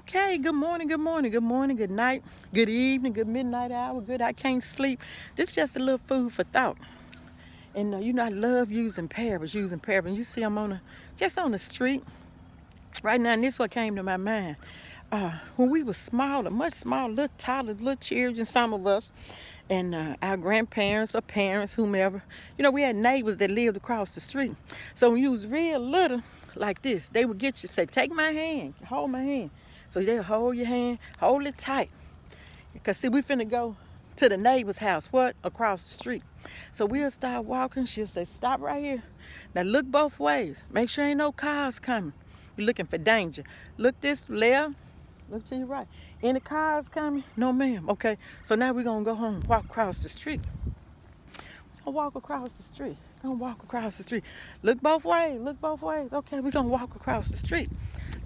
Okay, good morning, good morning, good morning, good night, good evening, good midnight hour, good I can't sleep. This is just a little food for thought. And I love using parables, You see I'm just on the street right now, and this what came to my mind. When we were smaller, much smaller, little toddlers, little children, some of us, and our grandparents or parents, whomever, we had neighbors that lived across the street. So when you was real little, like this, they would get you, say, take my hand, hold my hand. So they'll hold your hand, hold it tight. Because, see, we finna go to the neighbor's house, what? Across the street. So we'll start walking. She'll say, stop right here. Now look both ways. Make sure ain't no cars coming. You're looking for danger. Look this left, look to your right. Any cars coming? No, ma'am. Okay, so now we're going to go home, walk across the street. We're going to walk across the street. Gonna walk across the street. Look both ways, look both ways. Okay, we're going to walk across the street.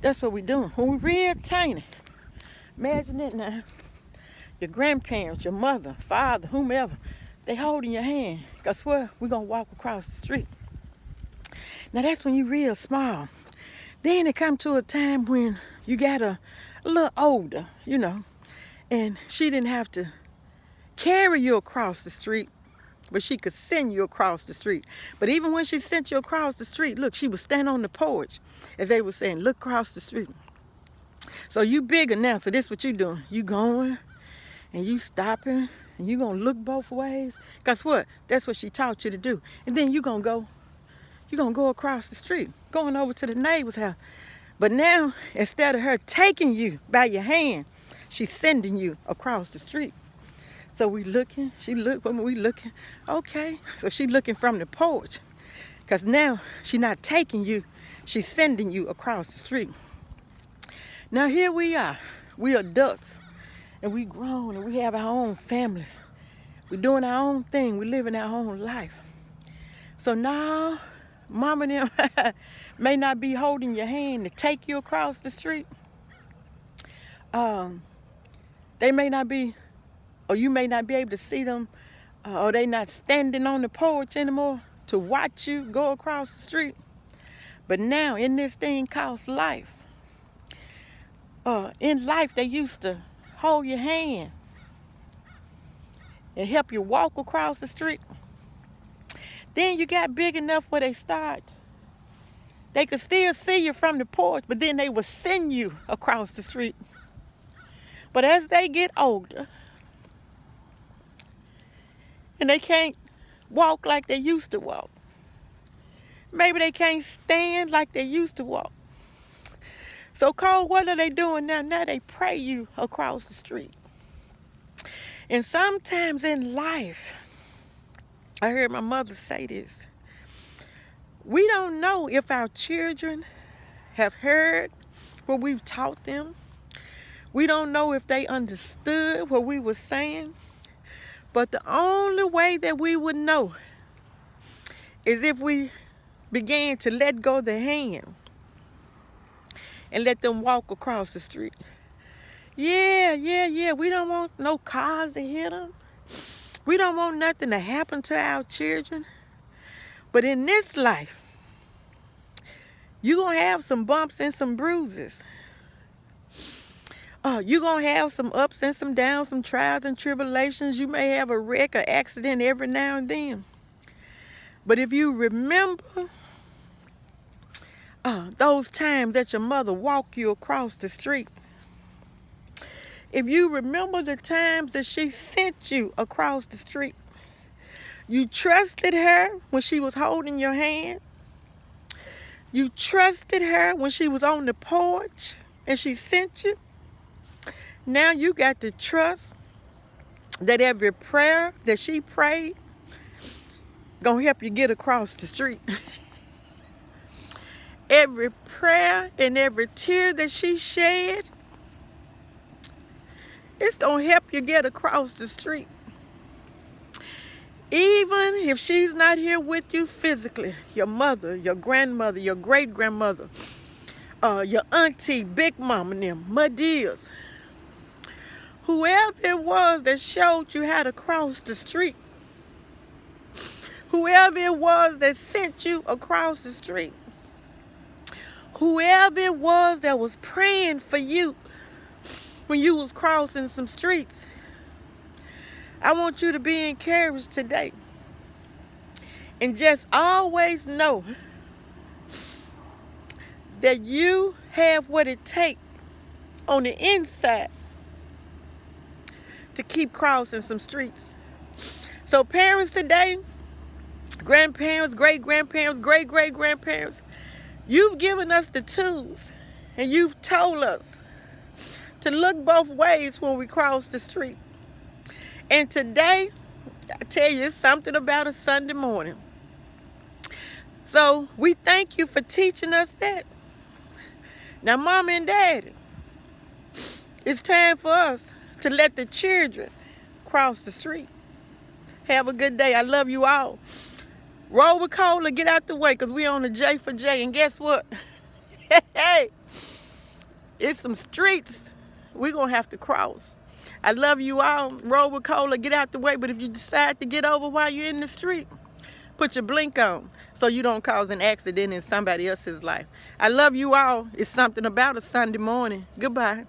That's what we're doing. When we're real tiny, imagine it now. Your grandparents, your mother, father, whomever, they holding your hand. Guess what? We're going to walk across the street. Now, that's when you real small. Then it come to a time when you got a little older, and she didn't have to carry you across the street, but she could send you across the street. But even when she sent you across the street, look, she would stand on the porch, as they were saying, look across the street. So you bigger now, so this what you doing. You going, and you stopping, and you gonna look both ways. Guess what? That's what she taught you to do. And then you gonna go across the street, going over to the neighbor's house. But now, instead of her taking you by your hand, she's sending you across the street. So we looking, we looking, okay. So she looking from the porch. Because now she's not taking you, she's sending you across the street. Now here we are, we adults, and we grown, and we have our own families. We're doing our own thing, we living our own life. So now, mama and them may not be holding your hand to take you across the street. They may not be, or you may not be able to see them, or they not standing on the porch anymore to watch you go across the street. But now, in this thing called life, in life they used to hold your hand and help you walk across the street. Then you got big enough where they could still see you from the porch, but then they would send you across the street. But as they get older, and they can't walk like they used to walk, maybe they can't stand like they used to walk. So Cole, what are they doing now? Now they pray you across the street. And sometimes in life, I heard my mother say this, we don't know if our children have heard what we've taught them. We don't know if they understood what we were saying. But the only way that we would know is if we began to let go of the hand and let them walk across the street. Yeah. We don't want no cars to hit them. We don't want nothing to happen to our children. But in this life, you're going to have some bumps and some bruises. You're going to have some ups and some downs, some trials and tribulations. You may have a wreck or accident every now and then. But if you remember those times that your mother walked you across the street, if you remember the times that she sent you across the street, you trusted her when she was holding your hand. You trusted her when she was on the porch and she sent you. Now you got to trust that every prayer that she prayed gonna help you get across the street. Every prayer and every tear that she shed, it's gonna help you get across the street. Even if she's not here with you physically, your mother, your grandmother, your great-grandmother, your auntie, big mama and them, my dears, whoever it was that showed you how to cross the street, whoever it was that sent you across the street, whoever it was that was praying for you, when you was crossing some streets. I want you to be encouraged today. And just always know that you have what it takes on the inside to keep crossing some streets. So parents today, grandparents, great-grandparents, great-great-grandparents, you've given us the tools and you've told us to look both ways when we cross the street. And today, I tell you, it's something about a Sunday morning. So we thank you for teaching us that. Now, Mom and Daddy, it's time for us to let the children cross the street. Have a good day. I love you all. Roll with Cola, get out the way, because we on the J for J. And guess what? Hey, it's some streets we're going to have to cross. I love you all. Roll with Cola, get out the way. But if you decide to get over while you're in the street, put your blink on so you don't cause an accident in somebody else's life. I love you all. It's something about a Sunday morning. Goodbye.